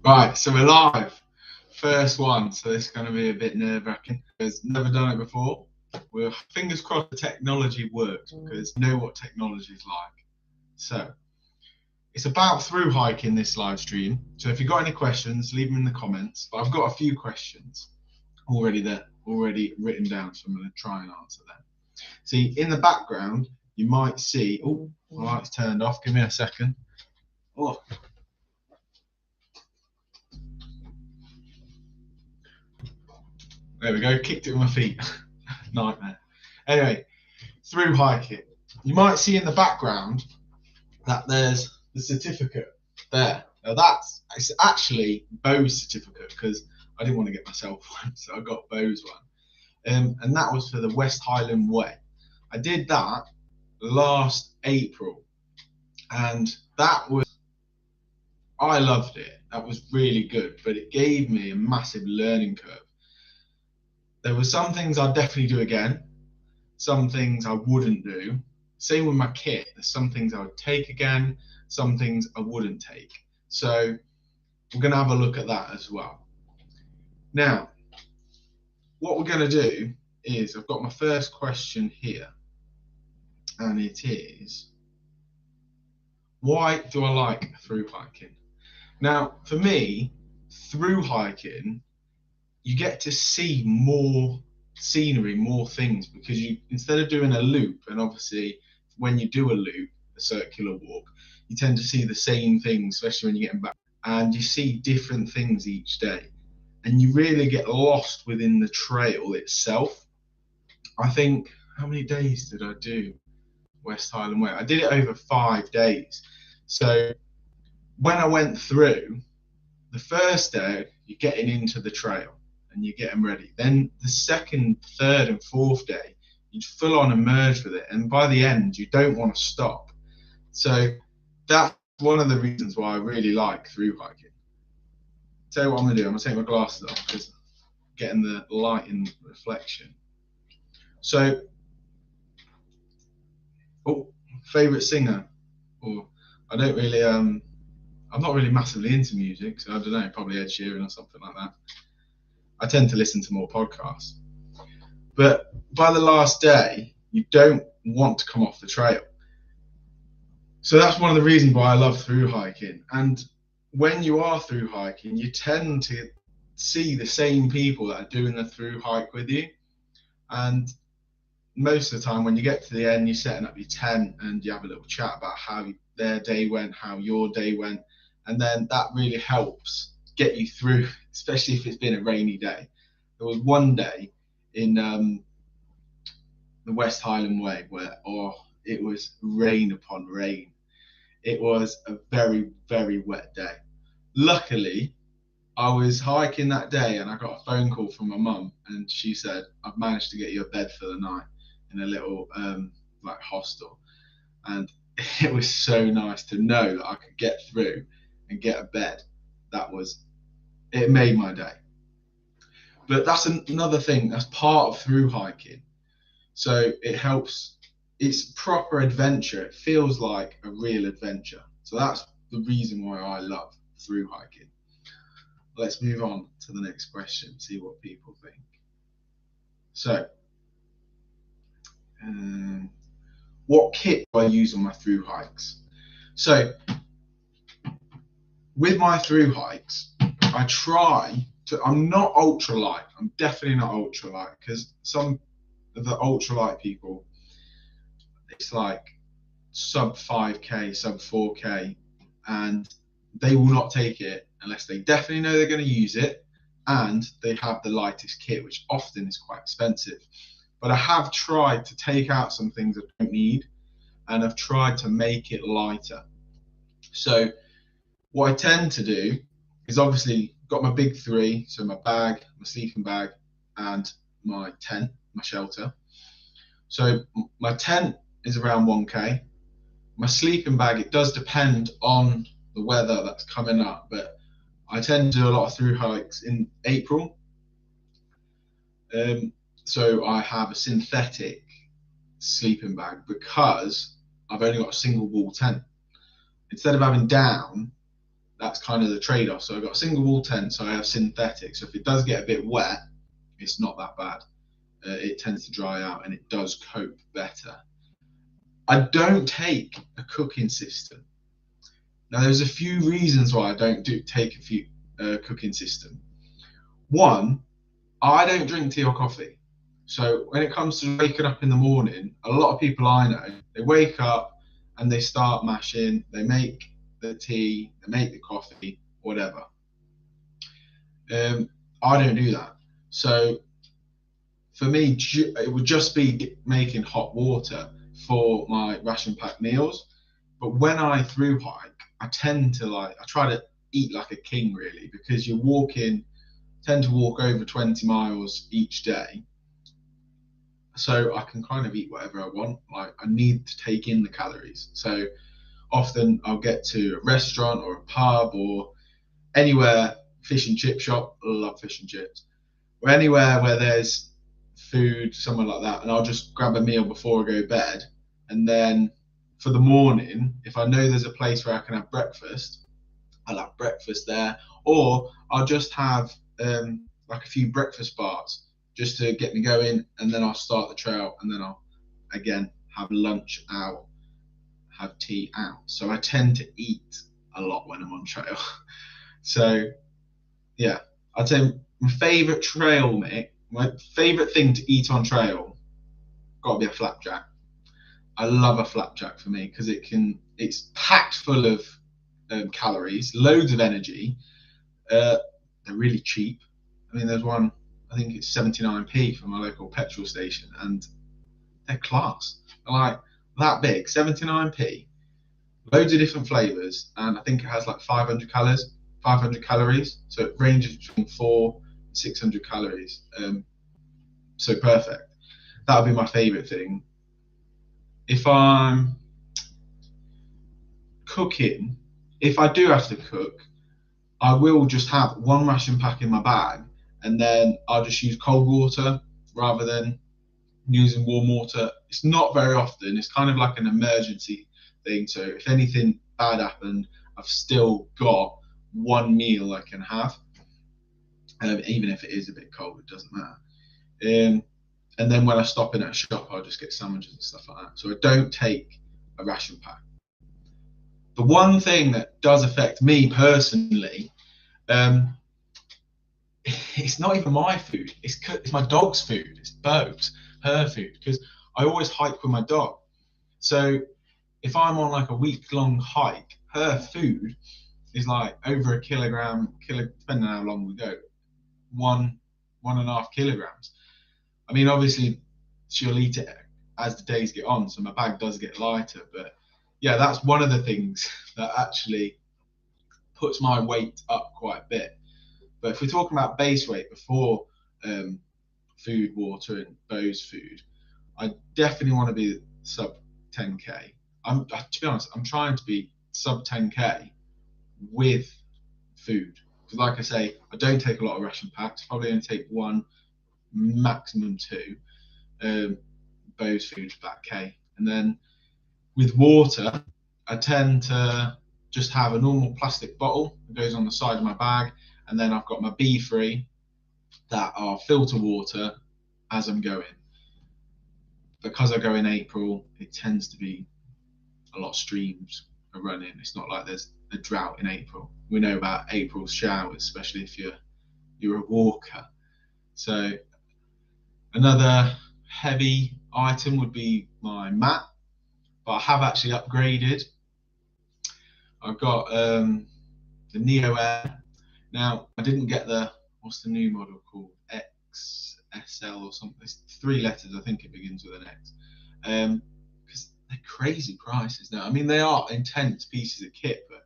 Right, so we're live. First one, so this is going to be a bit nerve-wracking because never done it before. We're fingers crossed the technology works because you know what technology is like. So it's about through hiking this live stream. So if you've got any questions, leave them in the comments. But I've got a few questions already written down, so I'm going to try and answer them. See, in the background, you might see. Oh, the light's turned off. Give me a second. Oh. There we go, kicked it with my feet. Nightmare. Anyway, through hiking. You might see in the background that there's the certificate there. Now it's actually Bo's certificate because I didn't want to get myself one, so I got Bo's one. And that was for the West Highland Way. I did that last April, and I loved it. That was really good, but it gave me a massive learning curve. There were some things I'd definitely do again, some things I wouldn't do. Same with my kit. There's some things I would take again, some things I wouldn't take. So we're going to have a look at that as well. Now, what we're going to do is I've got my first question here, and it is, why do I like through hiking? Now, for me, through hiking, you get to see more scenery, more things, because you, instead of doing a loop, and obviously when you do a loop, a circular walk, you tend to see the same things, especially when you're getting back, and you see different things each day, and you really get lost within the trail itself. I think, how many days did I do West Highland Way? I did it over 5 days. So when I went through, the first day, you're getting into the trail and you're getting ready. Then the second, third and fourth day, you full on immerse with it. And by the end, you don't want to stop. So that's one of the reasons why I really like through hiking. Tell you what I'm going to do. I'm going to take my glasses off because I'm getting the light in reflection. So, favourite singer? Or I don't really, I'm not really massively into music, so I don't know, probably Ed Sheeran or something like that. I tend to listen to more podcasts. But by the last day, you don't want to come off the trail. So that's one of the reasons why I love through hiking. And when you are through hiking, you tend to see the same people that are doing the through hike with you. And most of the time when you get to the end, you're setting up your tent and you have a little chat about how their day went, how your day went. And then that really helps get you through, especially if it's been a rainy day. There was one day in the West Highland Way where, it was rain upon rain. It was a very, very wet day. Luckily, I was hiking that day and I got a phone call from my mum, and she said, I've managed to get you a bed for the night in a little like hostel. And it was so nice to know that I could get through and get a bed. It made my day. But that's another thing, that's part of through hiking. So it helps, it's proper adventure. It feels like a real adventure. So that's the reason why I love through hiking. Let's move on to the next question, see what people think. So, what kit do I use on my through hikes? So, with my through hikes, I try to, I'm not ultralight. I'm definitely not ultralight, because some of the ultralight people, it's like sub 5k, sub 4k, and they will not take it unless they definitely know they're going to use it and they have the lightest kit, which often is quite expensive. But I have tried to take out some things I don't need, and I've tried to make it lighter. So what I tend to do is, obviously got my big three, so my bag, my sleeping bag, and my tent, my shelter. So my tent is around 1k. My sleeping bag, it does depend on the weather that's coming up, but I tend to do a lot of through hikes in April. So I have a synthetic sleeping bag because I've only got a single wall tent. Instead of having down, that's kind of the trade-off. So I've got a single wall tent, so I have synthetic. So if it does get a bit wet, it's not that bad. It tends to dry out and it does cope better. I don't take a cooking system. Now, there's a few reasons why I don't take a cooking system. One, I don't drink tea or coffee. So when it comes to waking up in the morning, a lot of people I know, they wake up and they start mashing, they make the tea, they make the coffee, whatever. I don't do that. So for me, it would just be making hot water for my ration pack meals. But when I through hike, I try to eat like a king really, because tend to walk over 20 miles each day. So I can kind of eat whatever I want. Like, I need to take in the calories. So often I'll get to a restaurant or a pub or anywhere, fish and chip shop, I love fish and chips, or anywhere where there's food, somewhere like that, and I'll just grab a meal before I go to bed. And then for the morning, if I know there's a place where I can have breakfast, I'll have breakfast there, or I'll just have like a few breakfast bars just to get me going, and then I'll start the trail, and then I'll again have lunch out, have tea out. So I tend to eat a lot when I'm on trail. So yeah, I'd say my favourite trail, mate, my favourite thing to eat on trail, gotta be a flapjack. I love a flapjack for me because it's packed full of calories, loads of energy. They're really cheap. I mean, there's one, I think it's 79p from my local petrol station, and they're class. They're like that big, 79p, loads of different flavors, and I think it has like 500 calories. So it ranges between 400 and 600 calories. So perfect. That would be my favorite thing. If I'm cooking, if I do have to cook, I will just have one ration pack in my bag, and then I'll just use cold water rather than using warm water. It's not very often. It's kind of like an emergency thing. So if anything bad happened, I've still got one meal I can have, even if it is a bit cold, it doesn't matter. And then when I stop in at a shop, I'll just get sandwiches and stuff like that. So I don't take a ration pack. The one thing that does affect me personally, it's not even my food. It's my dog's food. It's Bo's, her food, because I always hike with my dog. So if I'm on like a week-long hike, her food is like over a kilogram, depending on how long we go, 1.5 kilograms. I mean, obviously, she'll eat it as the days get on, so my bag does get lighter. But yeah, that's one of the things that actually puts my weight up quite a bit. But if we're talking about base weight before food, water, and Bo's food, I definitely want to be sub 10k. To be honest, I'm trying to be sub 10k with food. Because like I say, I don't take a lot of ration packs. Probably only take one, maximum two. Bo's food about k. And then with water, I tend to just have a normal plastic bottle that goes on the side of my bag, and then I've got my B3 that are filter water as I'm going. Because I go in April, it tends to be a lot of streams are running. It's not like there's a drought in April. We know about April's showers, especially if you're a walker. So another heavy item would be my mat, but I have actually upgraded. I've got the Neo Air. Now, I didn't get what's the new model called? XSL or something. It's 3 letters, I think it begins with an X. Because they're crazy prices now. I mean, they are intense pieces of kit, but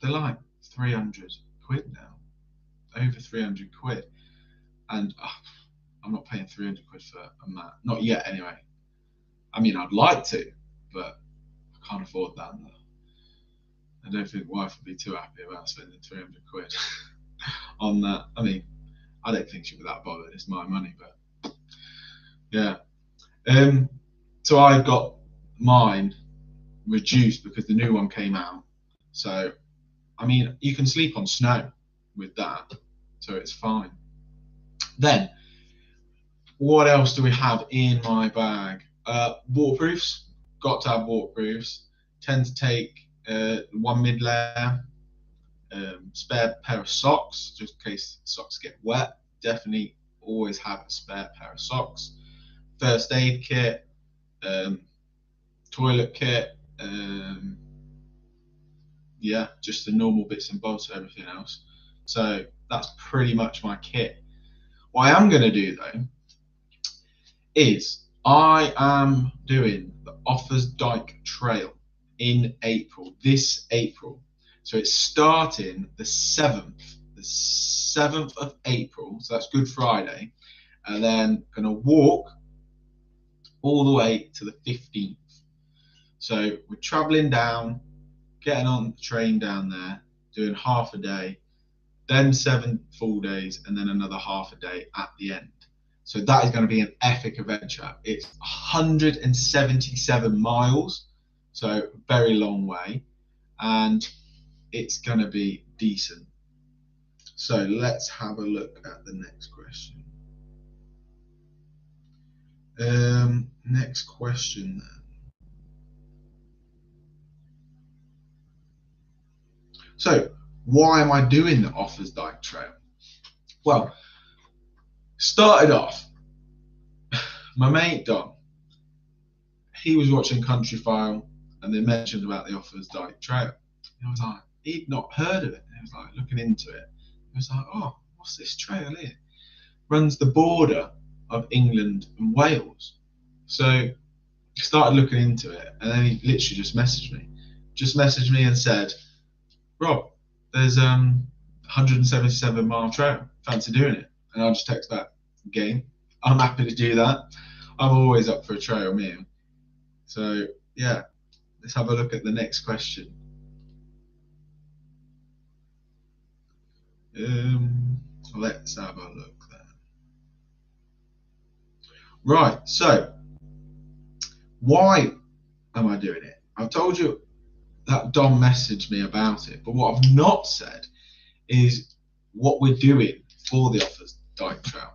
they're like 300 quid now. Over 300 quid. And I'm not paying 300 quid for a mat. Not yet, anyway. I mean, I'd like to, but I can't afford that. I don't think wife would be too happy about spending 300 quid on that. I mean, I don't think she'd be that bothered. It's my money, but yeah. So I got mine reduced because the new one came out. So I mean, you can sleep on snow with that, so it's fine. Then, what else do we have in my bag? Waterproofs. Got to have waterproofs. Tend to take one mid layer, spare pair of socks, just in case socks get wet. Definitely always have a spare pair of socks. First aid kit, toilet kit, yeah, just the normal bits and bobs of everything else. So that's pretty much my kit. What I am going to do though is I am doing the Offa's Dike Trail in April, this April. So it's starting the 7th of April, so that's Good Friday, and then going to walk all the way to the 15th. So we're traveling down, getting on the train down there, doing half a day, then 7 full days, and then another half a day at the end. So that is going to be an epic adventure. It's 177 miles, so very long way, and it's going to be decent. So let's have a look at the next question. Next question then. So why am I doing the Offa's Dike Trail? Well, started off, my mate Don, he was watching Countryfile and they mentioned about the Offa's Dike Trail. And I was like, he'd not heard of it. And he was like looking into it. He was like, oh, what's this trail here? Runs the border of England and Wales. So I started looking into it, and then he literally just messaged me and said, Rob, there's 177 mile trail. Fancy doing it? And I'll just text back, game. I'm happy to do that. I'm always up for a trail meal. So yeah, let's have a look at the next question. Let's have a look there. Right, so why am I doing it? I've told you that Dom messaged me about it, but what I've not said is what we're doing for the Offa's Dike Trail.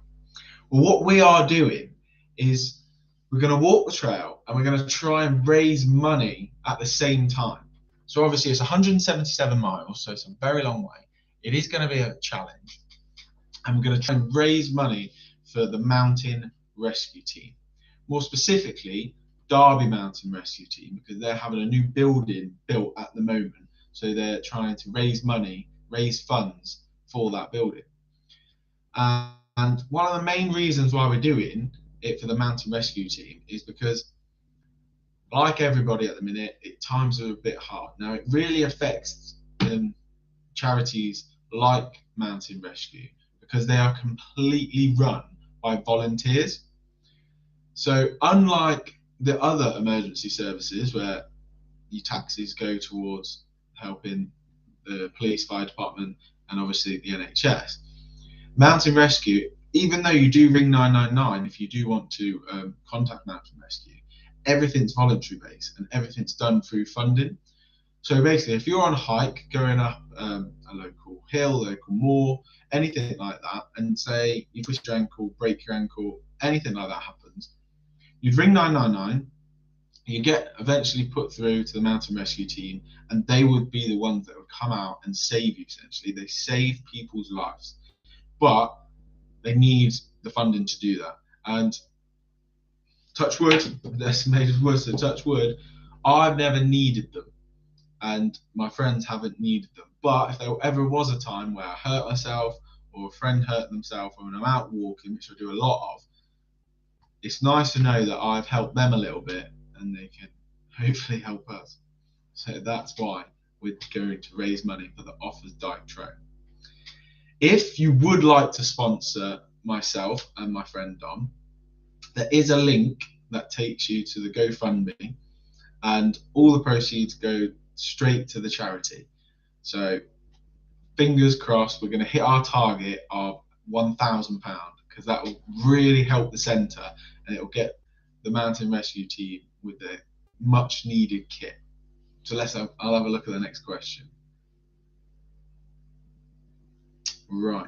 Well, what we are doing is we're going to walk the trail and we're going to try and raise money at the same time. So obviously it's 177 miles, so it's a very long way. It is going to be a challenge, and we're going to try and raise money for the mountain rescue team. More specifically, Derby Mountain Rescue Team, because they're having a new building built at the moment. So they're trying to raise money, raise funds for that building. And one of the main reasons why we're doing it for the Mountain Rescue Team is because, like everybody at the minute, times are a bit hard. Now, it really affects charities like Mountain Rescue because they are completely run by volunteers. So unlike the other emergency services where your taxes go towards helping the police, fire department, and obviously the NHS, Mountain Rescue, even though you do ring 999 if you do want to contact Mountain Rescue, everything's voluntary based and everything's done through funding. So basically, if you're on a hike going up a local hill, local moor, anything like that, and say you twist your ankle, break your ankle, anything like that happens, you'd ring 999, you get eventually put through to the Mountain Rescue Team, and they would be the ones that would come out and save you, essentially. They save people's lives, but they need the funding to do that. And touch wood, the estimated words, so touch wood, I've never needed them, and my friends haven't needed them. But if there ever was a time where I hurt myself or a friend hurt themselves when I'm out walking, which I do a lot of, it's nice to know that I've helped them a little bit and they can hopefully help us. So that's why we're going to raise money for the Offa's Dike Trail. If you would like to sponsor myself and my friend Dom, there is a link that takes you to the GoFundMe, and all the proceeds go straight to the charity. So fingers crossed, we're going to hit our target of £1,000, because that will really help the centre, and it will get the Mountain Rescue Team with the much needed kit. So I'll have a look at the next question. Right.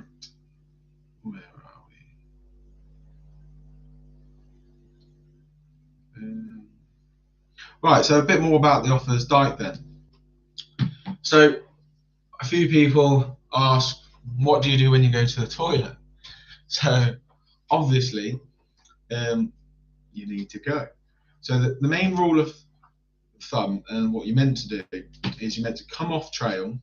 Where are we? Right, so a bit more about the Offa's Dyke then. So a few people ask, what do you do when you go to the toilet? So obviously, you need to go. So the main rule of thumb and what you're meant to do is you're meant to come off trail,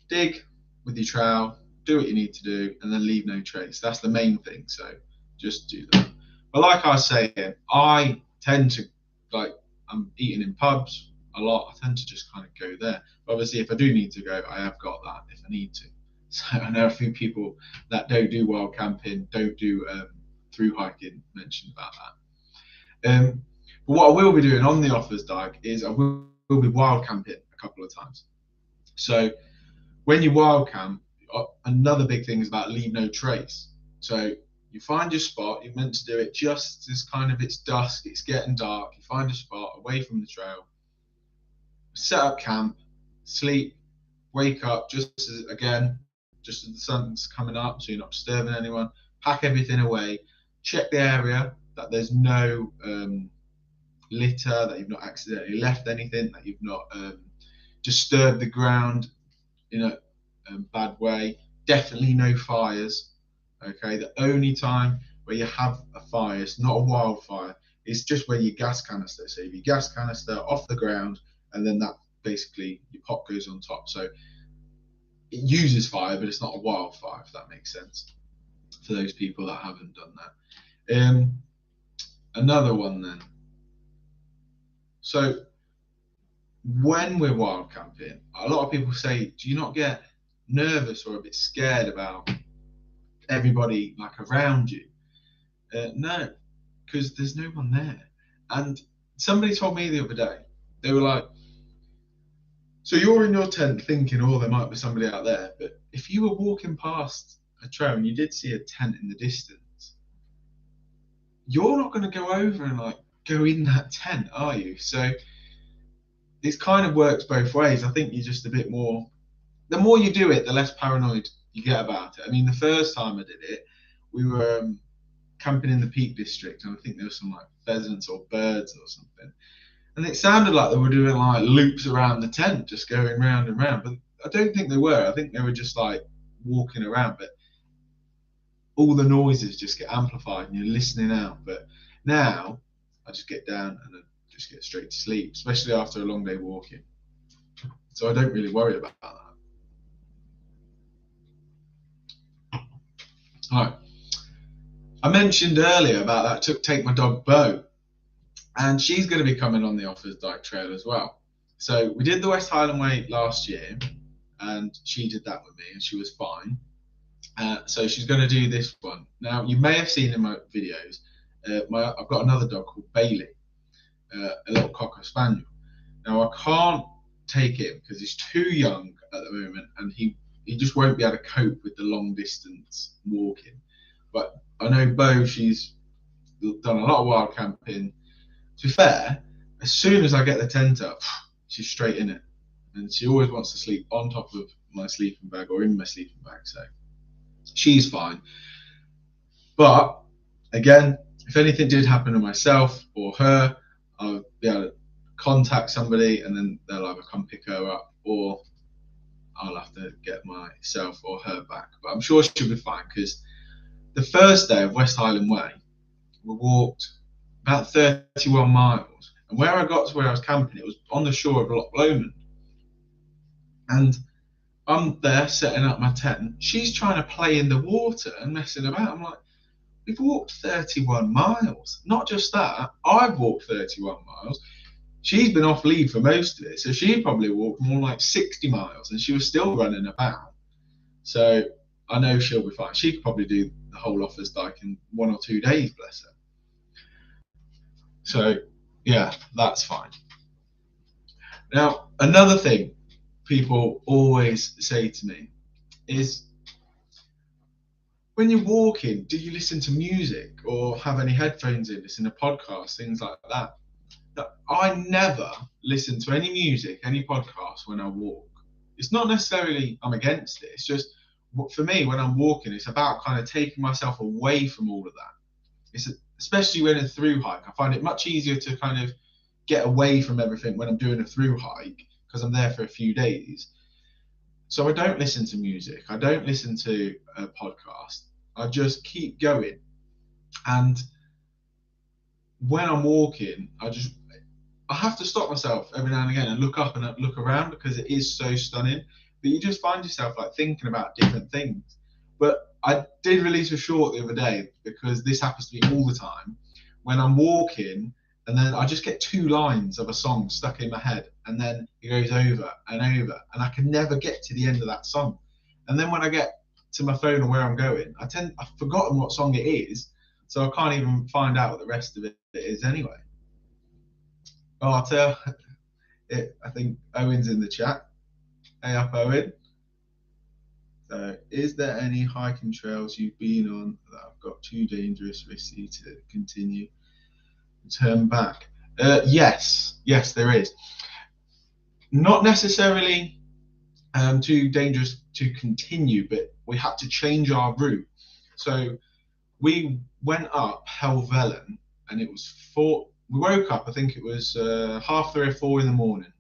dig with your trowel, do what you need to do, and then leave no trace. That's the main thing. So just do that. But like I was saying, I tend to, like, I'm eating in pubs a lot. I tend to just kind of go there. But obviously, if I do need to go, I have got that if I need to. So I know a few people that don't do wild camping, don't do through hiking, mentioned about that. But what I will be doing on the Offa's Dyke is I will be wild camping a couple of times. So when you wild camp, another big thing is about leave no trace. So you find your spot, you're meant to do it just as kind of it's dusk, it's getting dark, you find a spot away from the trail, set up camp, sleep, wake up just as the sun's coming up so you're not disturbing anyone, pack everything away, check the area that there's no litter, that you've not accidentally left anything, that you've not disturbed the ground in a bad way. Definitely no fires. Okay, the only time where you have a fire, it's not a wildfire, it's just where your gas canister. So if your gas canister off the ground, and then that basically your pot goes on top. So it uses fire, but it's not a wildfire, if that makes sense. For those people that haven't done that. Another one then. So when we're wild camping, a lot of people say, do you not get nervous or a bit scared about everybody like around you? No, because there's no one there. And somebody told me the other day, they were like, so you're in your tent thinking, oh, there might be somebody out there, but if you were walking past a trail and you did see a tent in the distance, you're not going to go over and like go in that tent, are you? So it kind of works both ways. I think you're just a bit more, the more you do it, the less paranoid you get about it. I mean, the first time I did it, we were camping in the Peak District, and I think there were some like pheasants or birds or something. And it sounded like they were doing like loops around the tent, just going round and round. But I don't think they were. I think they were just like walking around. But all the noises just get amplified and you're listening out. But now I just get down and I just get straight to sleep, especially after a long day walking. So I don't really worry about that. All right. I mentioned earlier about that take my dog Bo, and she's going to be coming on the Offa's Dike Trail as well. So we did the West Highland Way last year, and she did that with me, and she was fine. So she's going to do this one. Now, you may have seen in my videos, I've got another dog called Bailey, a little Cocker Spaniel. Now, I can't take him because he's too young at the moment, and he just won't be able to cope with the long distance walking. But I know Bo, she's done a lot of wild camping. To be fair, as soon as I get the tent up, she's straight in it. And she always wants to sleep on top of my sleeping bag or in my sleeping bag. So she's fine. But again, if anything did happen to myself or her, I'll be able to contact somebody and then they'll either come pick her up or I'll have to get myself or her back. But I'm sure she'll be fine, because the first day of West Highland Way, we walked about 31 miles. And where I got to where I was camping, it was on the shore of Loch Lomond. And I'm there setting up my tent. She's trying to play in the water and messing about. I'm like, we've walked 31 miles. Not just that, I've walked 31 miles. She's been off lead for most of it, so she probably walked more like 60 miles, and she was still running about. So I know she'll be fine. She could probably do the whole Offa's Dyke in 1 or 2 days, bless her. So yeah, that's fine. Now, another thing people always say to me is, when you're walking, do you listen to music or have any headphones in, listen to podcasts, things like that? I never listen to any music, any podcast when I walk. It's not necessarily I'm against it. It's just for me, when I'm walking, it's about kind of taking myself away from all of that. It's especially when a through hike. I find it much easier to kind of get away from everything when I'm doing a through hike because I'm there for a few days. So I don't listen to music. I don't listen to a podcast. I just keep going. And when I'm walking, I have to stop myself every now and again and look up and look around because it is so stunning. But you just find yourself like thinking about different things. But I did release a short the other day because this happens to me all the time. When I'm walking and then I just get 2 lines of a song stuck in my head and then it goes over and over and I can never get to the end of that song. And then when I get to my phone or where I'm going, I've forgotten what song it is, so I can't even find out what the rest of it is anyway. Oh, I'll tell it. I think Owen's in the chat. Hey up, Owen. So, is there any hiking trails you've been on that have got too dangerous, risky to continue? Turn back. Yes, there is. Not necessarily too dangerous to continue, but we had to change our route. So we went up Helvellyn, and it was we woke up, I think it was 3:30 or 4 in the morning,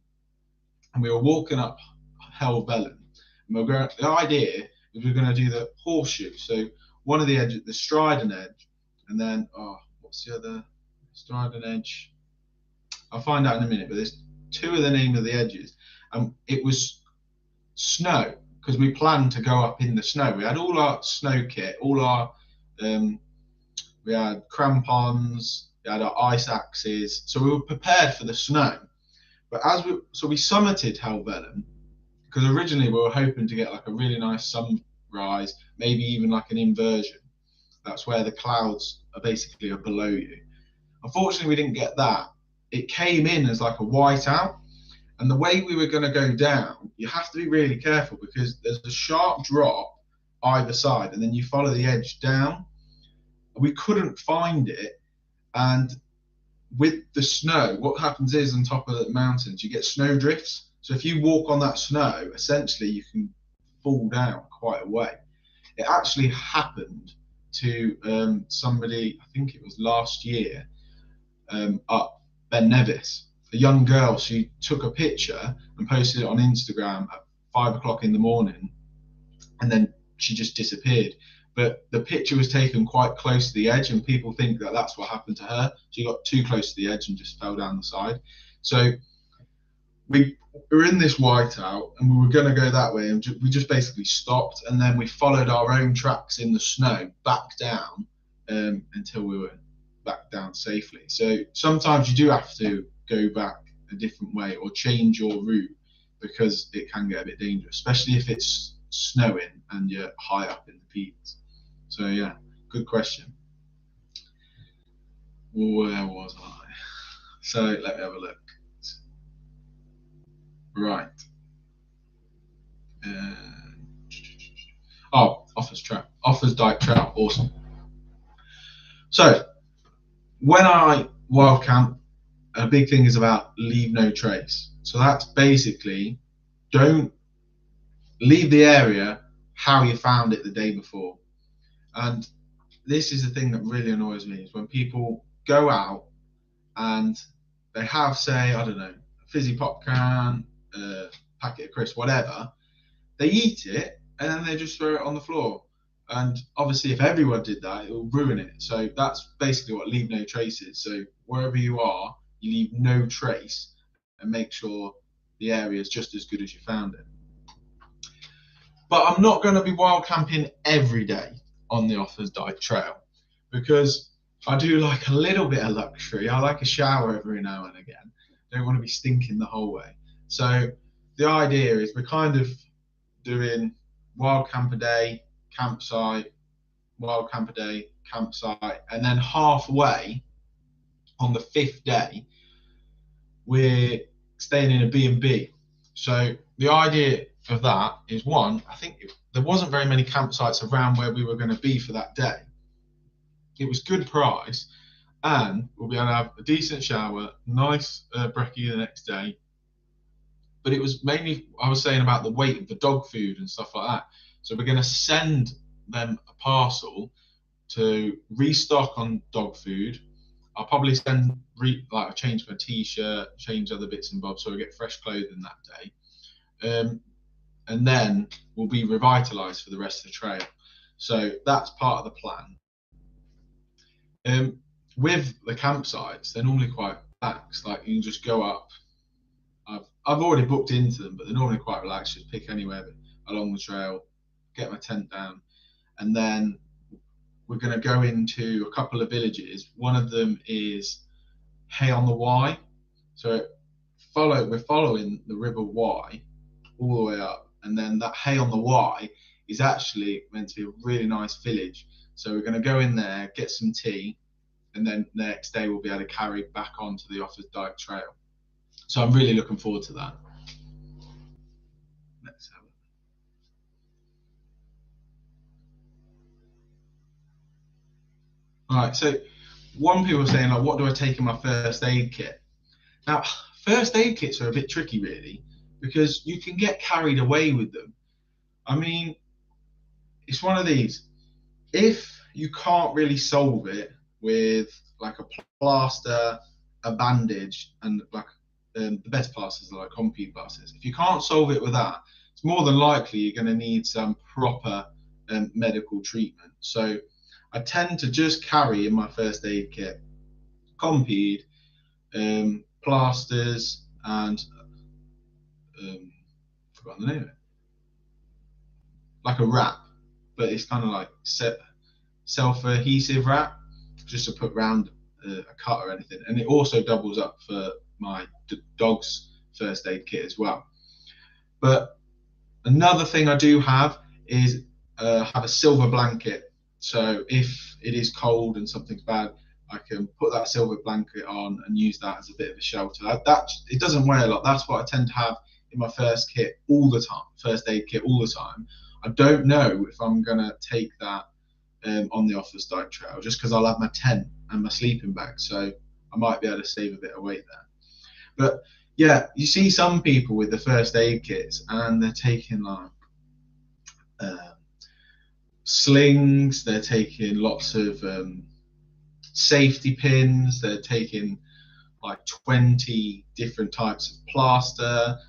and we were walking up Helvellyn. And the idea is we're going to do the horseshoe. So one of the edges, the Striding Edge, and then, what's the other? Striding Edge. I'll find out in a minute, but there's 2 of the name of the edges. And it was snow, because we planned to go up in the snow. We had all our snow kit, all our, we had crampons, we had our ice axes, so we were prepared for the snow. But we summited Helvellyn, because originally we were hoping to get like a really nice sunrise, maybe even like an inversion. That's where the clouds are basically below you. Unfortunately, we didn't get that. It came in as like a whiteout. And the way we were going to go down, you have to be really careful because there's a sharp drop either side, and then you follow the edge down. We couldn't find it. And with the snow, what happens is on top of the mountains, you get snow drifts. So if you walk on that snow, essentially you can fall down quite a way. It actually happened to somebody, I think it was last year, up Ben Nevis. A young girl, she took a picture and posted it on Instagram at 5 o'clock in the morning, and then she just disappeared. But the picture was taken quite close to the edge, and people think that that's what happened to her. She got too close to the edge and just fell down the side. So we were in this whiteout, and we were going to go that way, and we just basically stopped, and then we followed our own tracks in the snow back down until we were back down safely. So sometimes you do have to go back a different way or change your route because it can get a bit dangerous, especially if it's snowing and you're high up in the peaks. So yeah, good question. Where was I? So let me have a look. Right. Offa's Dike Trail, awesome. So when I wild camp, a big thing is about leave no trace. So that's basically don't leave the area how you found it the day before. And this is the thing that really annoys me is when people go out and they have, say, I don't know, a fizzy pop can, a packet of crisps, whatever. They eat it and then they just throw it on the floor. And obviously, if everyone did that, it will ruin it. So that's basically what leave no trace is. So wherever you are, you leave no trace and make sure the area is just as good as you found it. But I'm not going to be wild camping every day on the Offa's Dike Trail because I do like a little bit of luxury. I like a shower every now and again. Don't want to be stinking the whole way. So the idea is we're kind of doing wild camp a day, campsite, wild camp a day, campsite, and then halfway on the 5th day, we're staying in a B&B. So the idea of that is, one, I think there wasn't very many campsites around where we were going to be for that day. It was good price, and we'll be able to have a decent shower, nice brekkie the next day. But it was mainly, I was saying about the weight of the dog food and stuff like that. So we're going to send them a parcel to restock on dog food. I'll probably send like change my t-shirt, change other bits and bobs, so we get fresh clothing that day, and then we'll be revitalised for the rest of the trail. So that's part of the plan. With the campsites, they're normally quite relaxed. Like you can just go up. I've already booked into them, but they're normally quite relaxed. Just pick anywhere along the trail, get my tent down, and then we're going to go into a couple of villages. One of them is Hay on the Wye. So we're following the River Wye all the way up, and then that Hay on the Wye is actually meant to be a really nice village. So we're going to go in there, get some tea, and then the next day we'll be able to carry back onto the Offa Dike Trail. So I'm really looking forward to that. Let's have it. All right, so one people are saying, like, what do I take in my first aid kit? Now, first aid kits are a bit tricky, really, because you can get carried away with them. I mean, it's one of these. If you can't really solve it with like a plaster, a bandage, and like the best plasters are like compound plasters. If you can't solve it with that, it's more than likely you're going to need some proper medical treatment. So I tend to just carry in my first aid kit compound, plasters, and forgotten the name of it, like a wrap, but it's kind of like self-adhesive wrap, just to put round a cut or anything. And it also doubles up for my dog's first aid kit as well. But another thing I do have is have a silver blanket. So if it is cold and something's bad, I can put that silver blanket on and use that as a bit of a shelter. That it doesn't weigh a lot. That's what I tend to have in my first kit all the time, first aid kit all the time. I don't know if I'm gonna take that on the Offa Dike Trail, just because I'll have my tent and my sleeping bag, so I might be able to save a bit of weight there. But yeah, you see some people with the first aid kits and they're taking like slings, they're taking lots of safety pins, they're taking like 20 different types of plaster.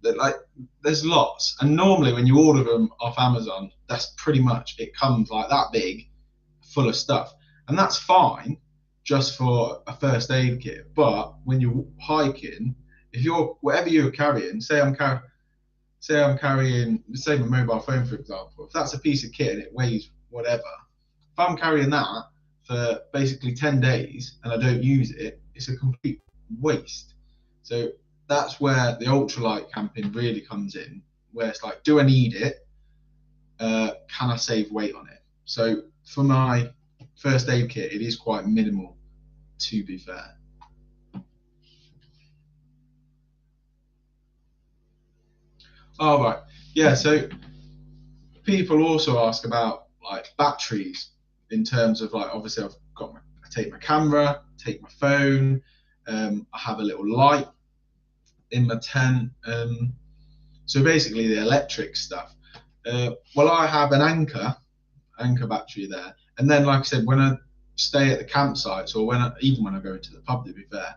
Like there's lots, and normally when you order them off Amazon, that's pretty much it, comes like that big, full of stuff, and that's fine just for a first aid kit. But when you're hiking, if you're whatever you're carrying, say I'm carrying, say my mobile phone for example, if that's a piece of kit and it weighs whatever, if I'm carrying that for basically 10 days and I don't use it, it's a complete waste. So that's where the ultralight camping really comes in, where it's like, do I need it? Can I save weight on it? So for my first aid kit, it is quite minimal, to be fair. Oh, right. Yeah, so people also ask about like batteries, in terms of like, obviously I take my camera, take my phone, I have a little light in my tent. So basically the electric stuff. Well, I have an anchor battery there, and then like I said, when I stay at the campsites, or even when I go into the pub, to be fair,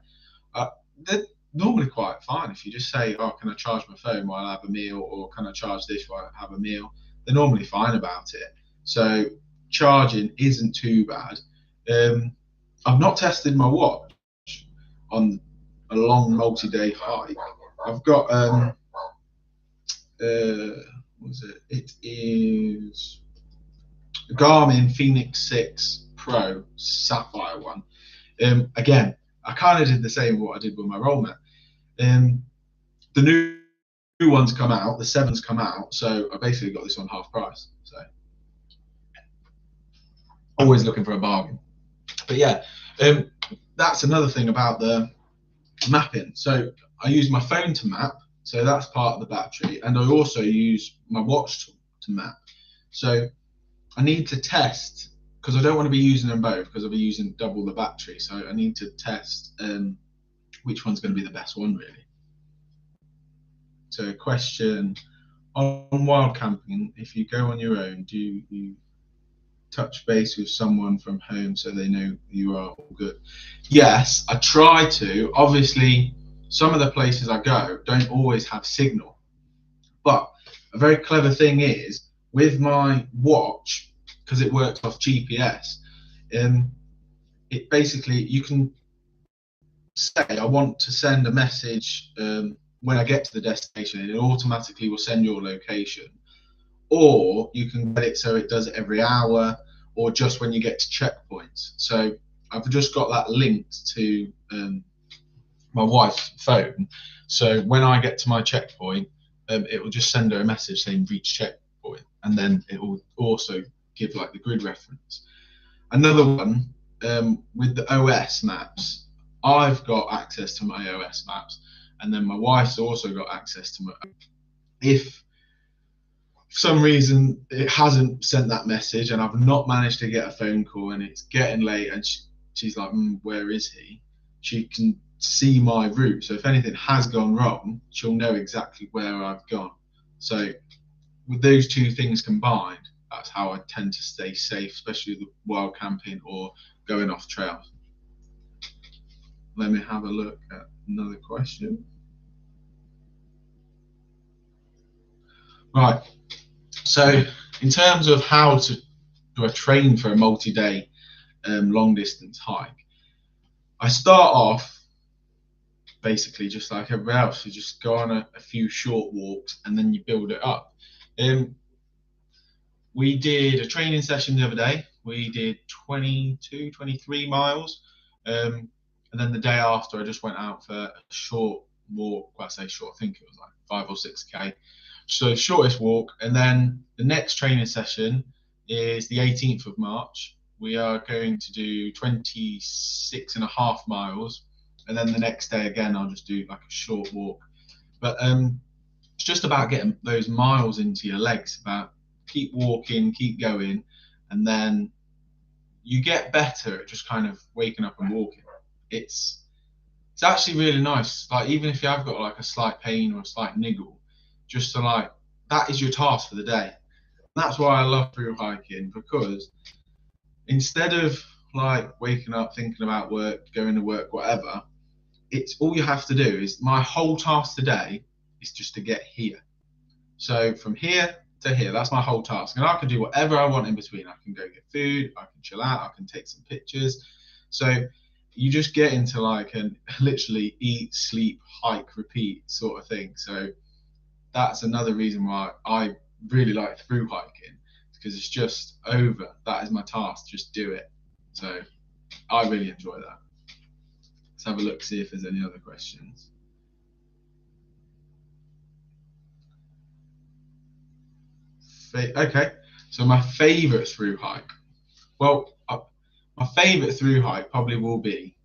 they're normally quite fine. If you just say, oh, can I charge my phone while I have a meal, or can I charge this while I have a meal, they're normally fine about it. So charging isn't too bad. I've not tested my watch on a long multi-day hike. I've got what is it? It is a Garmin Fenix 6 Pro Sapphire one. Again, I kind of did the same what I did with my roll mat. The new ones come out, the 7's come out, so I basically got this one half price. So always looking for a bargain. But yeah, that's another thing about the mapping. So I use my phone to map, so that's part of the battery, and I also use my watch to map. So I need to test, because I don't want to be using them both, because I'll be using double the battery. So I need to test which one's going to be the best one, really. So question on wild camping, if you go on your own, do you touch base with someone from home so they know you are all good? Yes, I try to. Obviously, some of the places I go don't always have signal, but a very clever thing is with my watch, because it works off GPS. It basically, you can say I want to send a message when I get to the destination, and it automatically will send your location. Or you can get it so it does it every hour, or just when you get to checkpoints. So I've just got that linked to my wife's phone. So when I get to my checkpoint, it will just send her a message saying reach checkpoint, and then it will also give like the grid reference. Another one, with the OS maps, I've got access to my OS maps, and then my wife's also got access to my. If for some reason it hasn't sent that message and I've not managed to get a phone call and it's getting late and she's like, where is he? She can see my route. So if anything has gone wrong, she'll know exactly where I've gone. So with those two things combined, that's how I tend to stay safe, especially the wild camping or going off trails. Let me have a look at another question. Right. So in terms of how to do I train for a multi-day long distance hike, I start off basically just like everybody else. You just go on a few short walks and then you build it up. We did a training session the other day. We did 22, 23 miles. And then the day after, I just went out for a short walk. Well, I say short, I think it was like 5 or 6K. So shortest walk. And then the next training session is the 18th of March. We are going to do 26.5 miles. And then the next day again, I'll just do like a short walk. But it's just about getting those miles into your legs, about keep walking, keep going, and then you get better at just kind of waking up and walking. It's actually really nice. Like even if you have got like a slight pain or a slight niggle, just to like that is your task for the day. And that's why I love through hiking, because instead of like waking up thinking about work, going to work, whatever, it's all you have to do is my whole task today is just to get here. So from here to here, that's my whole task. And I can do whatever I want in between. I can go get food, I can chill out, I can take some pictures. So you just get into like an literally eat, sleep, hike, repeat sort of thing. So that's another reason why I really like through hiking, because it's just over. That is my task, just do it. So I really enjoy that. Let's have a look, see if there's any other questions. Okay, so my favourite through hike. Well, my favourite through hike probably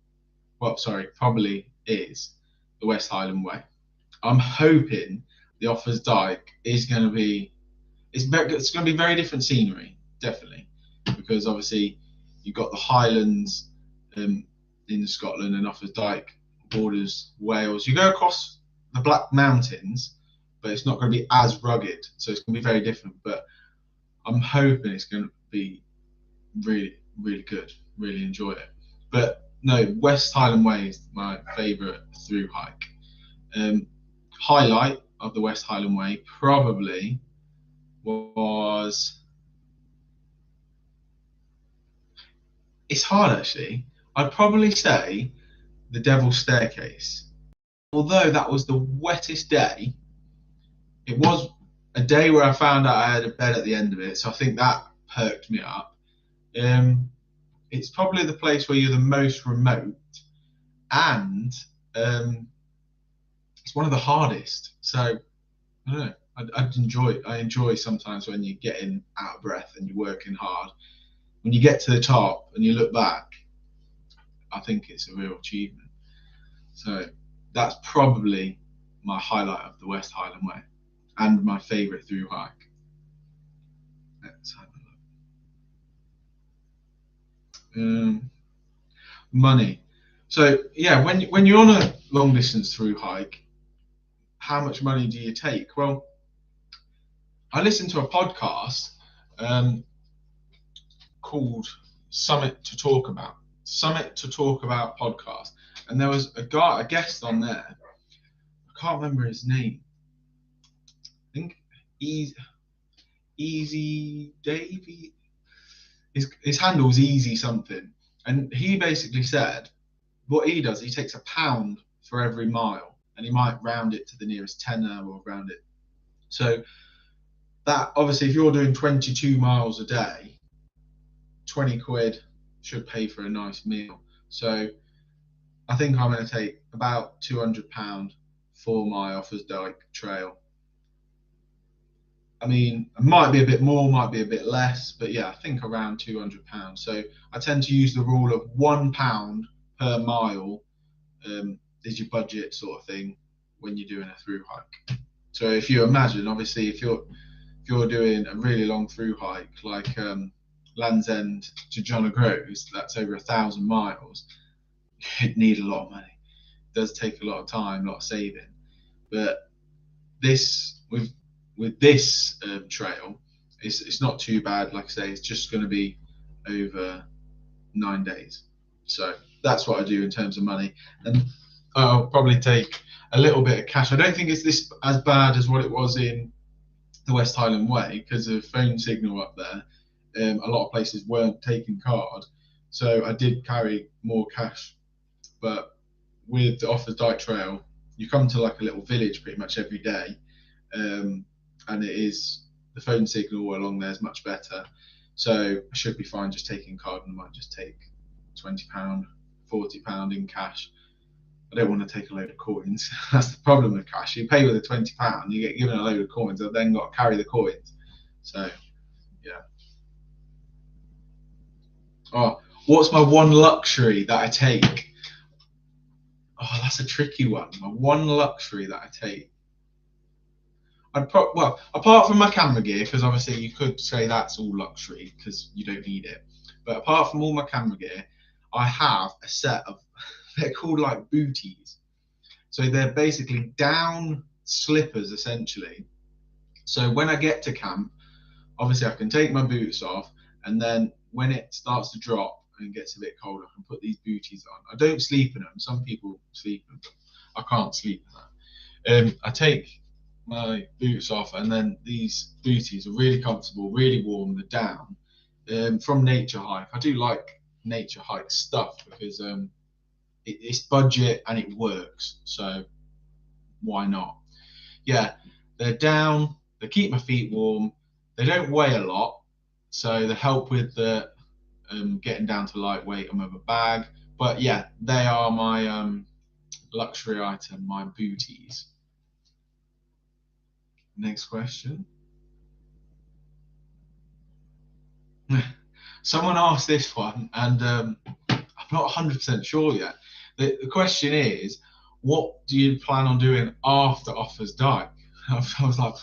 is the West Highland Way. I'm hoping the Offa's Dyke is going to be, it's going to be very different scenery, definitely, because obviously you've got the Highlands in Scotland and Offa's Dyke borders Wales. You go across the Black Mountains, but it's not going to be as rugged, so it's going to be very different. But I'm hoping it's going to be really, really good. Really enjoy it. But no, West Highland Way is my favourite through hike. Highlight of the West Highland Way probably was. It's hard actually. I'd probably say the Devil's Staircase. Although that was the wettest day, it was a day where I found out I had a bed at the end of it, so I think that perked me up. It's probably the place where you're the most remote, and it's one of the hardest. So I don't know. I'd enjoy it. I enjoy sometimes when you're getting out of breath and you're working hard. When you get to the top and you look back, I think it's a real achievement. So that's probably my highlight of the West Highland Way and my favourite through hike. Let's have a look. Money. So yeah, when you're on a long distance through hike, how much money do you take? Well, I listened to a podcast called Summit to Talk About podcast, and there was a guest on there. I can't remember his name. I think Easy Davey. His handle's Easy something, and he basically said what he does. He takes £1 for every mile, and he might round it to the nearest tenner or round it. So that obviously, if you're doing 22 miles a day, 20 quid should pay for a nice meal. So I think I'm going to take about £200 for my Offa's Dike Trail. I mean, it might be a bit more, might be a bit less, but yeah, I think around £200. So I tend to use the rule of £1 per mile is your budget sort of thing when you're doing a through hike. So if you imagine, obviously, if you're doing a really long through hike like Land's End to John O'Groats, that's over 1,000 miles, you'd need a lot of money. It does take a lot of time, a lot of saving. But this with this trail, it's not too bad. Like I say, it's just going to be over 9 days. So that's what I do in terms of money. And I'll probably take a little bit of cash. I don't think it's this as bad as what it was in the West Highland Way because of phone signal up there. A lot of places weren't taking card, so I did carry more cash. But with the Offa's Dike Trail, you come to like a little village pretty much every day, and it is the phone signal along there is much better. So I should be fine just taking card, and I might just take £20, £40 in cash. I don't want to take a load of coins. That's the problem with cash. You pay with a £20, you get given a load of coins. I've then got to carry the coins. So yeah. Oh, what's my one luxury that I take? Oh, that's a tricky one. My one luxury that I take. Well, apart from my camera gear, because obviously you could say that's all luxury because you don't need it. But apart from all my camera gear, I have a set of, they're called like booties. So they're basically down slippers essentially. So when I get to camp, obviously I can take my boots off, and then when it starts to drop and gets a bit cold, I can put these booties on. I don't sleep in them. Some people sleep in them. I can't sleep in that. I take my boots off, and then these booties are really comfortable, really warm. They're down from Nature Hike. I do like Nature Hike stuff because it's budget and it works. So why not? Yeah, they're down. They keep my feet warm. They don't weigh a lot, so they help with the getting down to lightweight and with a bag. But yeah, they are my luxury item, my booties. Next question. Someone asked this one, and I'm not 100% sure yet. The question is, what do you plan on doing after Offa's Dike? I was like,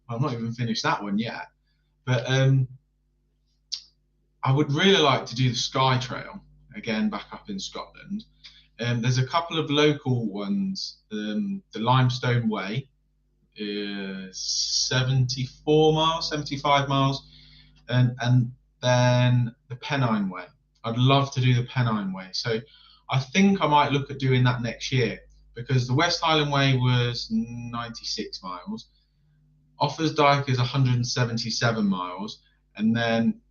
I've not even finished that one yet. But I would really like to do the Sky Trail again back up in Scotland. There's a couple of local ones. The Limestone Way is 74 miles, 75 miles, and then the Pennine Way. I'd love to do the Pennine Way. So I think I might look at doing that next year because the West Highland Way was 96 miles. Offa's Dike is 177 miles, and then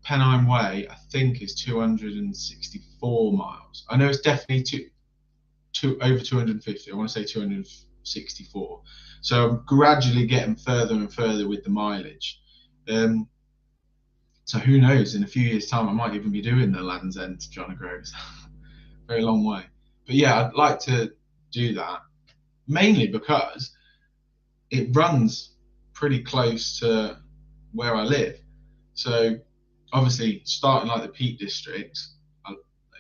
Pennine Way, I think, is 264 miles. I know it's definitely over 250. I want to say 264. So I'm gradually getting further and further with the mileage. So who knows? In a few years' time, I might even be doing the Land's End to John O'Groats. Very long way. But yeah, I'd like to do that mainly because it runs pretty close to where I live. So obviously starting like the Peak District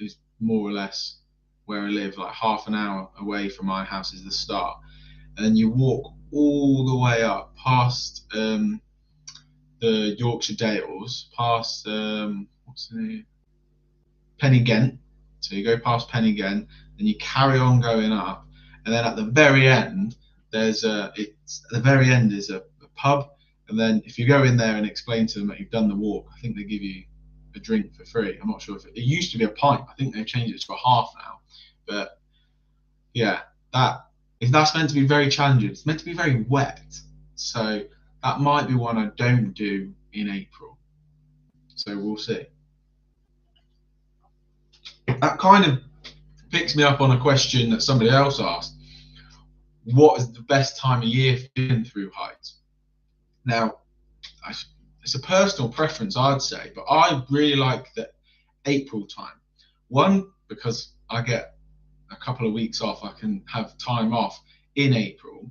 is more or less where I live, like half an hour away from my house is the start. And then you walk all the way up past the Yorkshire Dales, past what's the name? Pen-y-Ghent. So you go past Pen-y-Ghent, and you carry on going up, and then at the very end, there's it's at the very end is a pub, And then if you go in there and explain to them that you've done the walk, I think they give you a drink for free. I'm not sure if it used to be a pint. I think they've changed it to a half now. But yeah, that's meant to be very challenging. It's meant to be very wet. So that might be one I don't do in April. So we'll see. That kind of picks me up on a question that somebody else asked. What is the best time of year for doing through hikes? Now, it's a personal preference, I'd say, but I really like the April time. One, because I get a couple of weeks off, I can have time off in April.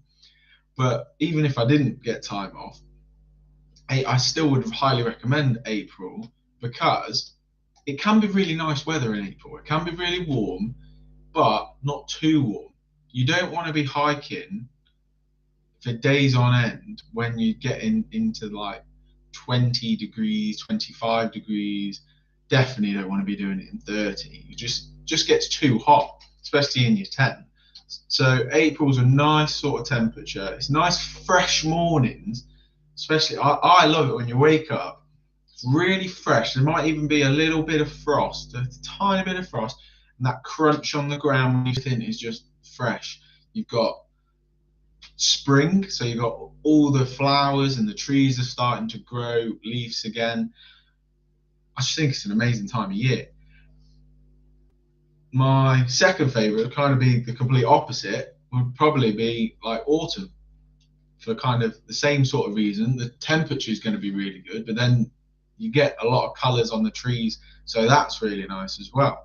But even if I didn't get time off, I still would highly recommend April because it can be really nice weather in April. It can be really warm, but not too warm. You don't want to be hiking for days on end when you get into like 20 degrees, 25 degrees. Definitely don't want to be doing it in 30. It just gets too hot, especially in your tent. So April's a nice sort of temperature. It's nice fresh mornings, especially I love it when you wake up. It's really fresh. There might even be a little bit of frost, a tiny bit of frost, and that crunch on the ground when you think is just fresh. You've got spring, so you've got all the flowers and the trees are starting to grow leaves again. I just think it's an amazing time of year. My second favourite would kind of be the complete opposite, would probably be like autumn, for kind of the same sort of reason. The temperature is going to be really good, but then you get a lot of colours on the trees, so that's really nice as well.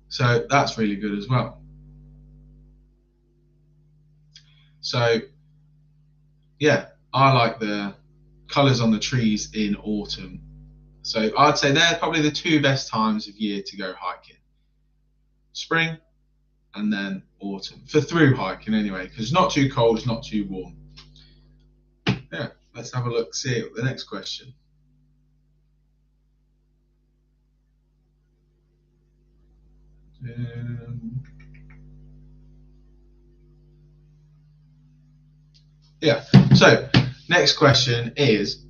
So that's really good as well. So yeah, I like the colours on the trees in autumn. So I'd say they're probably the two best times of year to go hiking. Spring and then autumn. For through hiking anyway, because it's not too cold, it's not too warm. Yeah, let's have a look, see the next question. Yeah, so next question is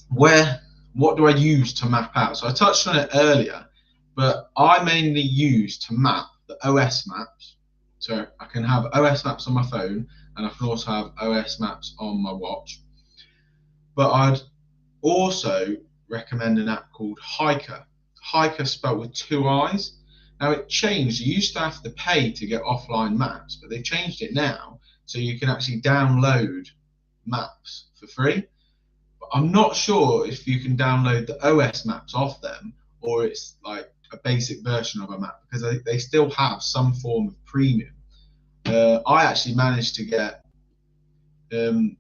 what do I use to map out? So I touched on it earlier, but I mainly use to map the OS maps. So I can have OS maps on my phone and I can also have OS maps on my watch. But I'd also recommend an app called Hiker. Hiker spelled with two I's. Now it changed. You used to have to pay to get offline maps, but they've changed it now so you can actually download maps for free. But I'm not sure if you can download the OS maps off them or it's like a basic version of a map because they still have some form of premium. I actually managed to get the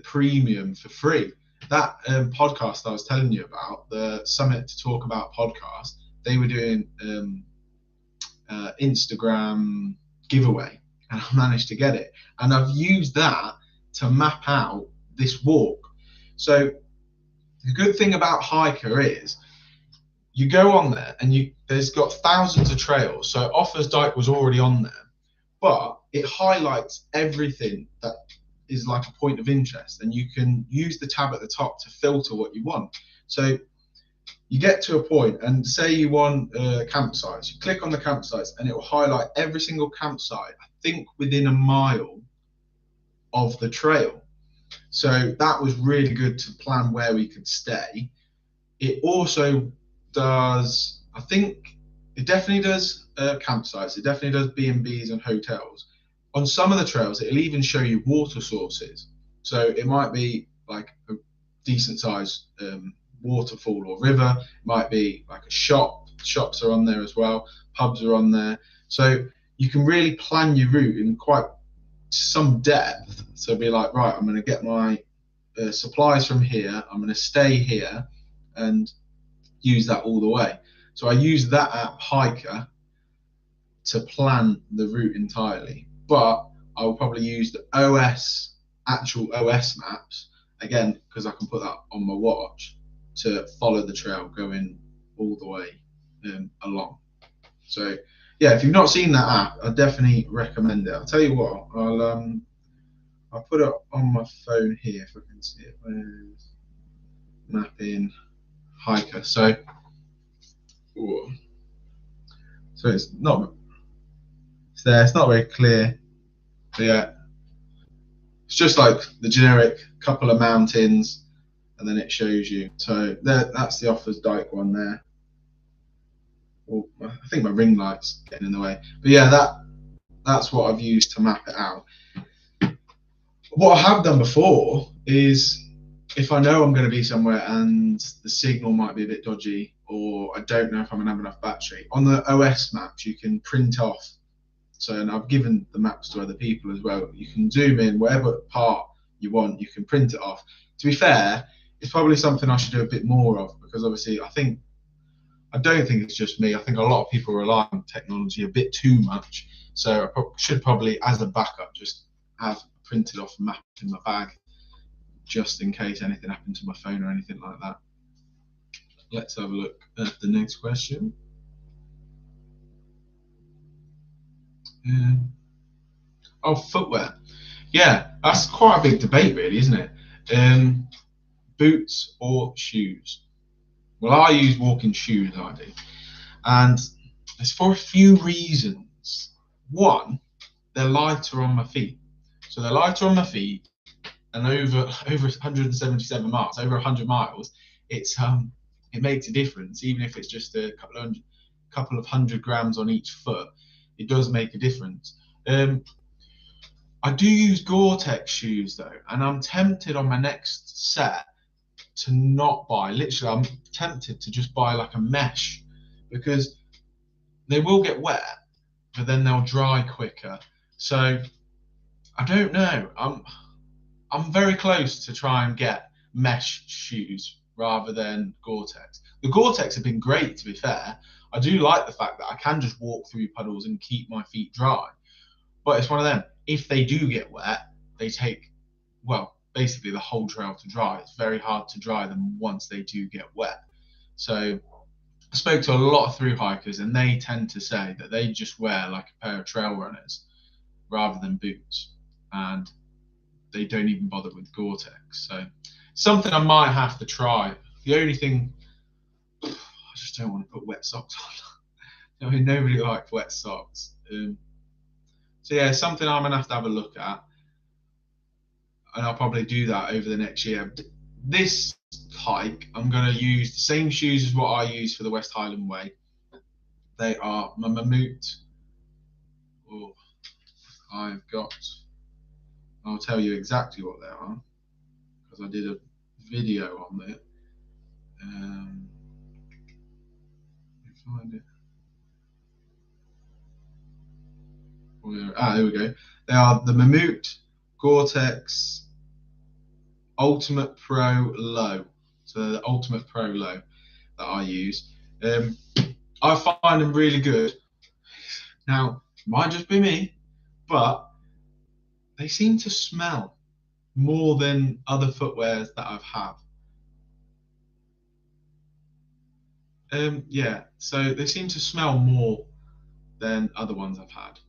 premium for free. That podcast I was telling you about, the Summit to Talk About podcast, they were doing Instagram giveaway and I managed to get it. And I've used that to map out this walk. So the good thing about Hiker is you go on there and there's got thousands of trails. So Offa's Dyke was already on there, but it highlights everything that is like a point of interest, and you can use the tab at the top to filter what you want. So you get to a point and say you want campsites, you click on the campsites and it will highlight every single campsite, I think within a mile of the trail. So that was really good to plan where we could stay. It also does, I think it definitely does campsites, it definitely does B&Bs and hotels. On some of the trails, it'll even show you water sources. So it might be like a decent sized waterfall or river, it might be like a shop, shops are on there as well, pubs are on there. So you can really plan your route in quite some depth. So be like, right, I'm going to get my supplies from here, I'm going to stay here and use that all the way. So I use that app Hiker to plan the route entirely, but I'll probably use the actual OS maps again because I can put that on my watch to follow the trail going all the way along. So yeah, if you've not seen that app, I definitely recommend it. I'll tell you what, I'll put it on my phone here if I can see it. Where's mapping hiker? So, ooh, so it's not, it's there. It's not very clear, but yeah, it's just like the generic couple of mountains, and then it shows you. So there, that's the Offa's Dyke one there. Oh, I think my ring light's getting in the way, but yeah, that's what I've used to map it out. What I have done before is, if I know I'm going to be somewhere and the signal might be a bit dodgy, or I don't know if I'm going to have enough battery, on the OS maps you can print off. So, and I've given the maps to other people as well. You can zoom in whatever part you want. You can print it off. To be fair, it's probably something I should do a bit more of, because obviously I don't think it's just me. I think a lot of people rely on technology a bit too much. So I should probably, as a backup, just have a printed off map in my bag, just in case anything happened to my phone or anything like that. Let's have a look at the next question. Oh, footwear. Yeah, that's quite a big debate, really, isn't it? Boots or shoes? Well, I use walking shoes, I do, and it's for a few reasons. One, they're lighter on my feet, so they're lighter on my feet, and over 177 miles, over 100 miles, it makes a difference, even if it's just a couple of hundred grams on each foot. It does make a difference. I do use Gore-Tex shoes though, and I'm tempted on my next set to not buy. Literally, I'm tempted to just buy like a mesh, because they will get wet, but then they'll dry quicker. So I don't know. I'm very close to try and get mesh shoes rather than Gore-Tex. The Gore-Tex have been great, to be fair. I do like the fact that I can just walk through puddles and keep my feet dry. But it's one of them. If they do get wet, they take, well, basically the whole trail to dry. It's very hard to dry them once they do get wet. So I spoke to a lot of through hikers, and they tend to say that they just wear like a pair of trail runners rather than boots, and they don't even bother with Gore-Tex. So something I might have to try. The only thing, I just don't want to put wet socks on. I mean, nobody likes wet socks. So yeah, something I'm gonna have to have a look at, and I'll probably do that over the next year. This hike, I'm gonna use the same shoes as what I use for the West Highland Way. They are my Mammut. Oh, I'll tell you exactly what they are, because I did a video on it. Find it. There we go. They are the Mammut Gore-Tex Ultimate Pro Low. So the Ultimate Pro Low that I use. I find them really good. Now, it might just be me, but they seem to smell more than other footwears that I've had. Yeah, so they seem to smell more than other ones I've had.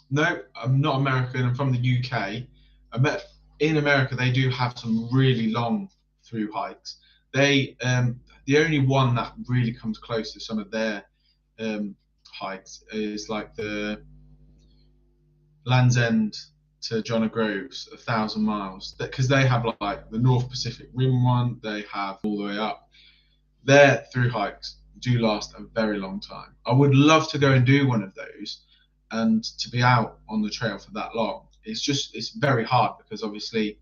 No, I'm not American. I'm from the UK. In America, they do have some really long through hikes. The only one that really comes close to some of their hikes is like the Land's End to John O'Groats, 1,000 miles. Because they have like the North Pacific Rim one, they have all the way up. Their through hikes do last a very long time. I would love to go and do one of those, and to be out on the trail for that long. It's very hard, because obviously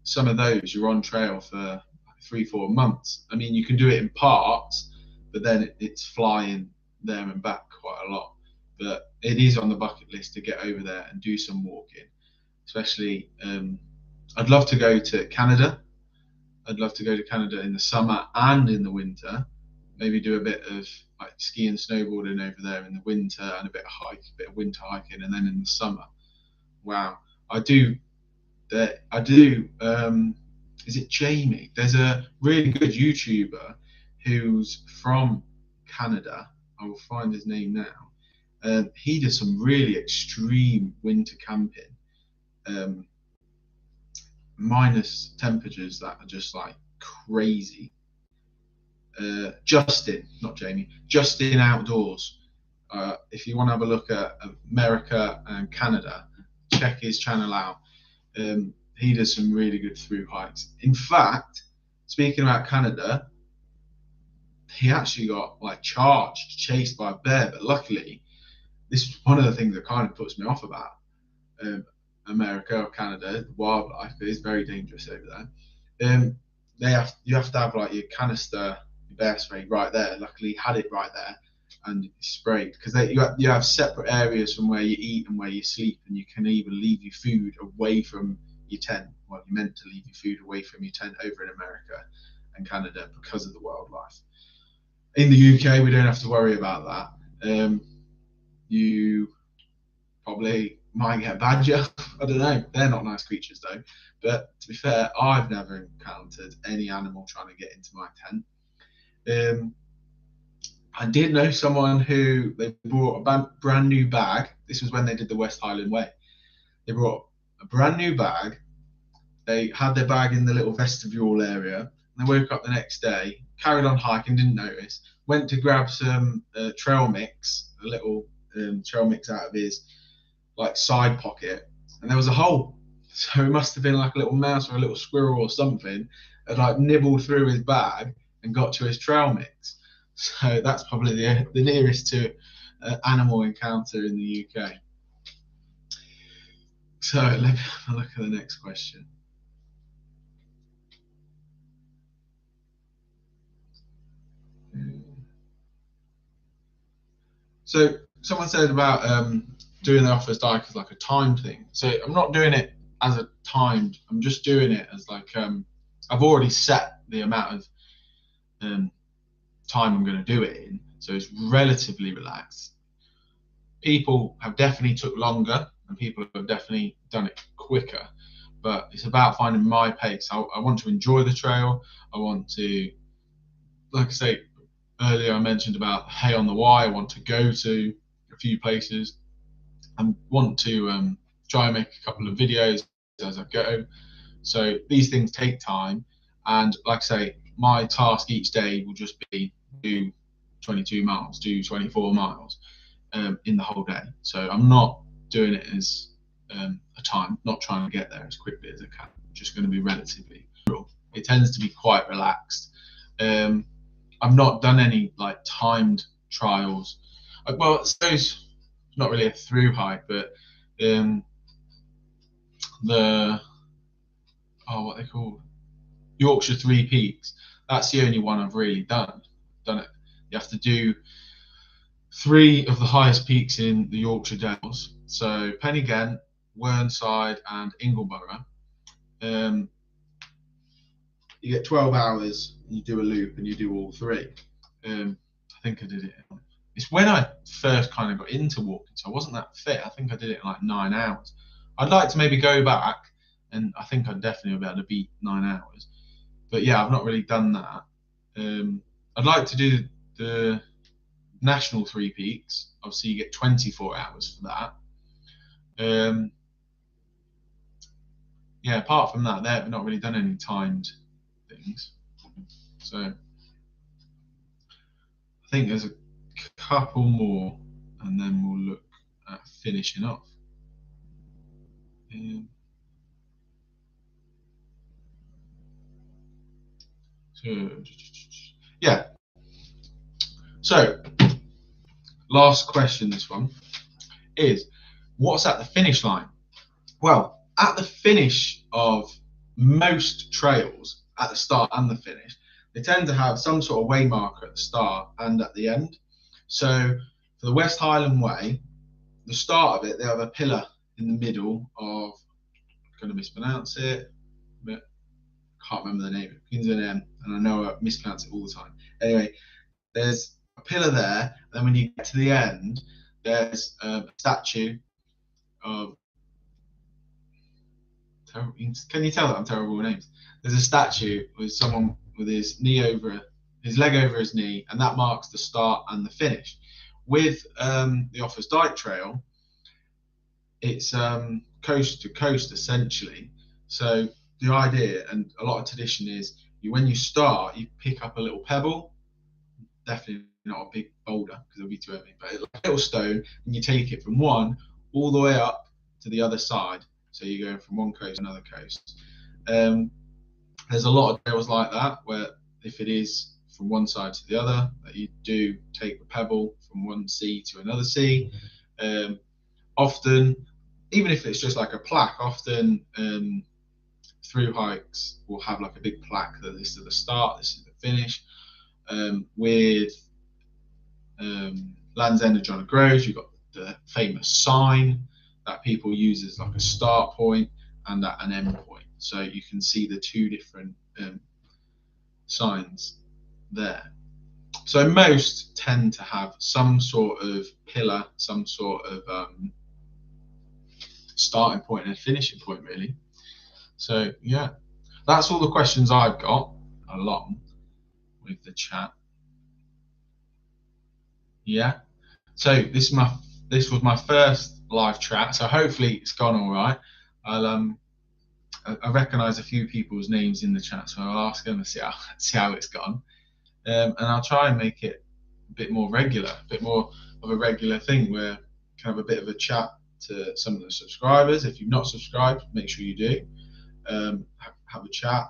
some of those you're on trail for 3-4 months. I mean, you can do it in parts, but then it's flying there and back quite a lot. But it is on the bucket list to get over there and do some walking. Especially, I'd love to go to Canada. I'd love to go to Canada in the summer and in the winter. Maybe do a bit of like ski and snowboarding over there in the winter, and a bit of winter hiking, and then in the summer. Wow, I do. Is it Jamie? There's a really good YouTuber who's from Canada. I will find his name now. He does some really extreme winter camping, minus temperatures that are just like crazy. Justin, not Jamie, Justin Outdoors. If you want to have a look at America and Canada, check his channel out. He does some really good through hikes. In fact, speaking about Canada, he actually got like chased by a bear, but luckily, this is one of the things that kind of puts me off about America or Canada. The wildlife is very dangerous over there. You have to have like your canister, your bear spray right there. Luckily, he had it right there and sprayed, because you have separate areas from where you eat and where you sleep, and you can even leave your food away from your tent. Well, you're meant to leave your food away from your tent over in America and Canada because of the wildlife. In the UK, we don't have to worry about that. You probably might get a badger. I don't know. They're not nice creatures though. But to be fair, I've never encountered any animal trying to get into my tent. I did know someone who, they brought a brand new bag. This was when they did the West Highland Way. They brought a brand new bag. They had their bag in the little vestibule area. And they woke up the next day, carried on hiking, didn't notice. Went to grab some trail mix, a little trail mix out of his like side pocket, and there was a hole. So it must have been like a little mouse or a little squirrel or something that like nibbled through his bag and got to his trail mix. So that's probably the nearest to animal encounter in the UK. So let me have a look at the next question. So someone said about doing the Offa's Dyke as like a timed thing. So I'm not doing it as a timed. I'm just doing it as like I've already set the amount of time I'm going to do it in, so it's relatively relaxed. People have definitely took longer, and people have definitely done it quicker. But it's about finding my pace. I want to enjoy the trail. I want to, like I say earlier, I mentioned about Hay on the Wye. I want to go to a few places. I want to try and make a couple of videos as I go. So these things take time, and like I say, my task each day will just be do 22 miles, do 24 miles in the whole day. So I'm not doing it as a time, not trying to get there as quickly as I can. I'm just going to be relatively real. It tends to be quite relaxed. I've not done any like timed trials. Well, I suppose it's not really a through hike, but what they called Yorkshire Three Peaks. That's the only one I've really done it. You have to do 3 of the highest peaks in the Yorkshire Dales. So Pen-y-ghent, Whernside, and Ingleborough. You get 12 hours, and you do a loop, and you do all 3. I think I did it. It's when I first kind of got into walking, so I wasn't that fit. I think I did it in like 9 hours. I'd like to maybe go back, and I think I'd definitely be able to beat 9 hours. But yeah, I've not really done that. I'd like to do the national 3 peaks. Obviously, you get 24 hours for that. Yeah, apart from that, they've not really done any timed things. So I think there's a couple more, and then we'll look at finishing off. Yeah. So, last question, this one, is what's at the finish line? Well, at the finish of most trails, at the start and the finish, they tend to have some sort of way marker at the start and at the end. So, for the West Highland Way, the start of it, they have a pillar in the middle of, I'm going to mispronounce it, but I can't remember the name. It begins with an M, and I know I mispronounce it all the time. Anyway, there's a pillar there, and then when you get to the end, there's a statue of. Can you tell that I'm terrible with names? There's a statue with someone with his leg over his knee, and that marks the start and the finish. With the Offa's Dike Trail, it's coast to coast essentially. So the idea and a lot of tradition is when you start, you pick up a little pebble, definitely not a big boulder because it'll be too heavy, but like a little stone, and you take it from one all the way up to the other side. So you're going from one coast to another coast. There's a lot of trails like that where if it is from one side to the other, that you do take the pebble from one sea to another sea. Often, even if it's just like a plaque, often through hikes will have like a big plaque that this is the start, this is the finish. With Land's End of John O'Groats, you've got the famous sign that people use as like a start point and an end point. So you can see the two different signs there. So most tend to have some sort of pillar, some sort of starting point and finishing point, really. So yeah, that's all the questions I've got along with the chat. Yeah. So this was my first live chat. So hopefully it's gone all right. I recognise a few people's names in the chat, so I'll ask them to see how it's gone, and I'll try and make it a bit more regular, a bit more of a regular thing where I can have a bit of a chat to some of the subscribers. If you've not subscribed, make sure you do. Have a chat,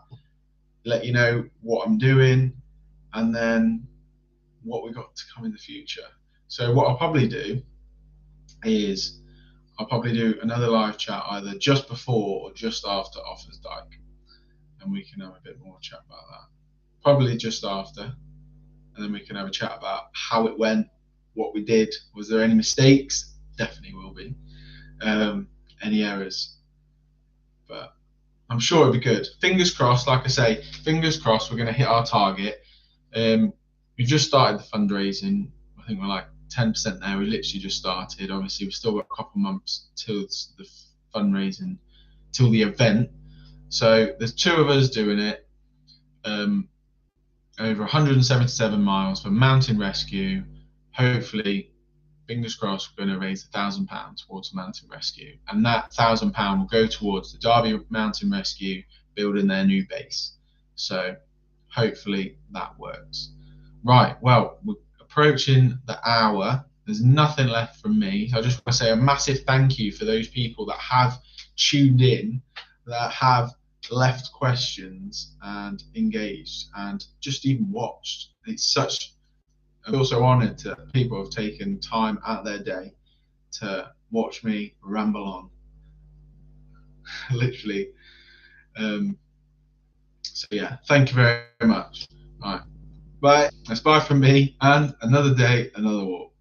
let you know what I'm doing, and then what we've got to come in the future. So what I'll probably do is I'll probably do another live chat either just before or just after Offa's Dyke, and we can have a bit more chat about that. Probably just after, and then we can have a chat about how it went, what we did. Was there any mistakes? Definitely will be. Any errors, but I'm sure it'll be good. Fingers crossed. Like I say, fingers crossed. We're going to hit our target. We've just started the fundraising. I think we're like 10% there. We literally just started. Obviously, we've still got a couple months till the fundraising, till the event. So there's 2 of us doing it. Over 177 miles for mountain rescue. Hopefully, fingers crossed, we're going to raise £1,000 towards mountain rescue, and that £1,000 will go towards the Derby Mountain Rescue building their new base. So hopefully that works. Right, well, we're approaching the hour. There's nothing left from me. I just want to say a massive thank you for those people that have tuned in, that have left questions and engaged and just even watched. I'm also honoured that people have taken time out their day to watch me ramble on. Literally. So yeah, thank you very much. All right. Bye. That's bye from me, and another day, another walk.